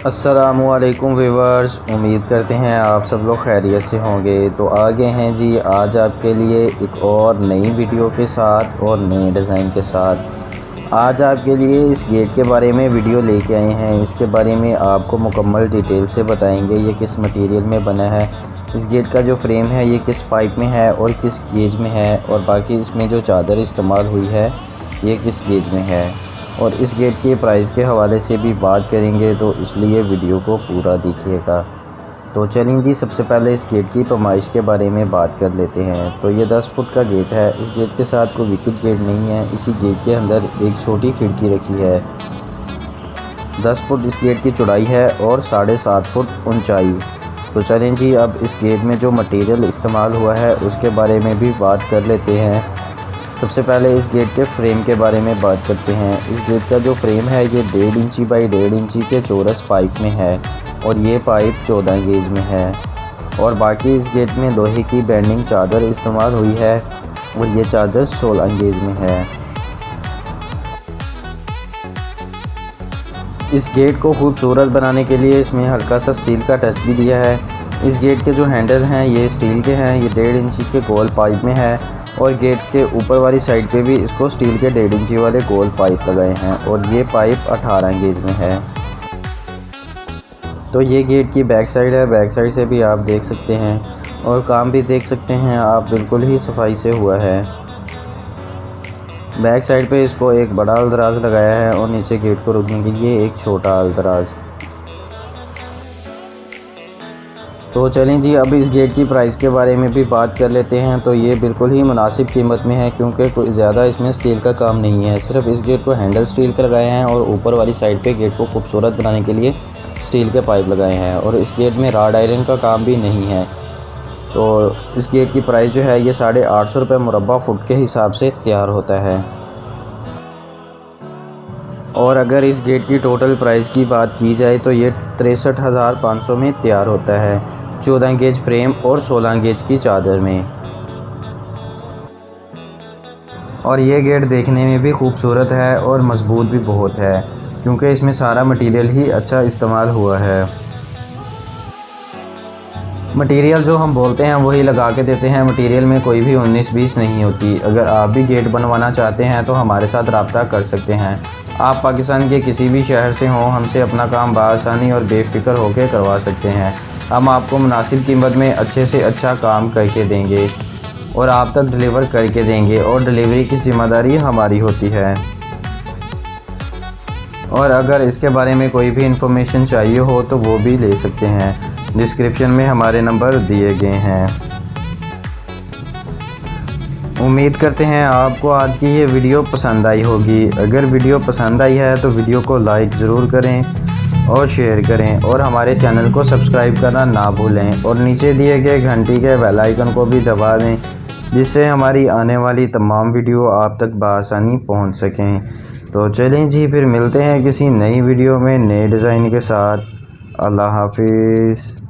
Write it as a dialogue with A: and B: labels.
A: अस्सलामुअलैकुम व्यूअर्स, उम्मीद करते हैं आप सब लोग खैरियत से होंगे। तो आ गए हैं जी आज आपके लिए एक और नई वीडियो के साथ और नए डिज़ाइन के साथ। आज आपके लिए इस गेट के बारे में वीडियो लेके आए हैं। इसके बारे में आपको मुकम्मल डिटेल से बताएंगे ये किस मटेरियल में बना है, इस गेट का जो फ्रेम है ये किस पाइप में है और किस गेज में है, और बाकी इसमें जो चादर इस्तेमाल हुई है ये किस गेज में है, और इस गेट के प्राइस के हवाले से भी बात करेंगे। तो इसलिए वीडियो को पूरा देखिएगा। तो चलें जी, सबसे पहले इस गेट की पैमाइश के बारे में बात कर लेते हैं। तो ये 10 फुट का गेट है। इस गेट के साथ कोई विकेट गेट नहीं है। इसी गेट के अंदर एक छोटी खिड़की रखी है। 10 फुट इस गेट की चौड़ाई है और 7.5 फुट ऊंचाई। तो चलें जी, अब इस गेट में जो मटेरियल इस्तेमाल हुआ है उसके बारे में भी बात कर लेते हैं। सबसे पहले इस गेट के फ्रेम के बारे में बात करते हैं। इस गेट का जो फ्रेम है ये 1.5 इंची बाई 1.5 इंची के चौरस पाइप में है, और ये पाइप 14 गेज में है। और बाकी इस गेट में लोहे की बेंडिंग चादर इस्तेमाल हुई है, और ये चादर 16 गेज में है। इस गेट को खूबसूरत बनाने के लिए इसमें हल्का सा स्टील का टच भी दिया है। इस गेट के जो हैंडल हैं ये स्टील के हैं। ये 1.5 इंची के गोल पाइप में है, और गेट के ऊपर वाली साइड पे भी इसको स्टील के 1.5 इंची वाले गोल पाइप लगाए हैं, और ये पाइप 18 गेज में है। तो ये गेट की बैक साइड है। बैक साइड से भी आप देख सकते हैं, और काम भी देख सकते हैं आप, बिल्कुल ही सफाई से हुआ है। बैक साइड पे इसको एक बड़ा अलदराज लगाया है, और नीचे गेट को रोकने के लिए एक छोटा अलदराज। तो चलें जी, अब इस गेट की प्राइस के बारे में भी बात कर लेते हैं। तो ये बिल्कुल ही मुनासिब कीमत में है, क्योंकि कोई ज़्यादा इसमें स्टील का काम नहीं है। सिर्फ इस गेट को हैंडल स्टील के लगाए हैं, और ऊपर वाली साइड पे गेट को खूबसूरत बनाने के लिए स्टील के पाइप लगाए हैं, और इस गेट में रॉड आयरन का काम भी नहीं है। तो इस गेट की प्राइस जो है ये 850 रुपये मुरब्बा फुट के हिसाब से तैयार होता है। और अगर इस गेट की टोटल प्राइस की बात की जाए तो ये 63,500 में तैयार होता है, 14 गेज फ्रेम और 16 गेज की चादर में। और ये गेट देखने में भी खूबसूरत है और मजबूत भी बहुत है, क्योंकि इसमें सारा मटेरियल ही अच्छा इस्तेमाल हुआ है। मटेरियल जो हम बोलते हैं वही लगा के देते हैं। मटेरियल में कोई भी 19-20 नहीं होती। अगर आप भी गेट बनवाना चाहते हैं तो हमारे साथ रब्ता कर सकते हैं। आप पाकिस्तान के किसी भी शहर से हों, हमसे अपना काम बआसानी और बेफिक्र होकर करवा सकते हैं। हम आपको मुनासिब कीमत में अच्छे से अच्छा काम करके देंगे, और आप तक डिलीवर करके देंगे, और डिलीवरी की ज़िम्मेदारी हमारी होती है। और अगर इसके बारे में कोई भी इंफॉर्मेशन चाहिए हो तो वो भी ले सकते हैं। डिस्क्रिप्शन में हमारे नंबर दिए गए हैं। उम्मीद करते हैं आपको आज की ये वीडियो पसंद आई होगी। अगर वीडियो पसंद आई है तो वीडियो को लाइक ज़रूर करें और शेयर करें, और हमारे चैनल को सब्सक्राइब करना ना भूलें, और नीचे दिए गए घंटी के बेल आइकन को भी दबा दें, जिससे हमारी आने वाली तमाम वीडियो आप तक बआसानी पहुंच सकें। तो चलें जी, फिर मिलते हैं किसी नई वीडियो में नए डिज़ाइन के साथ। अल्लाह हाफिज़।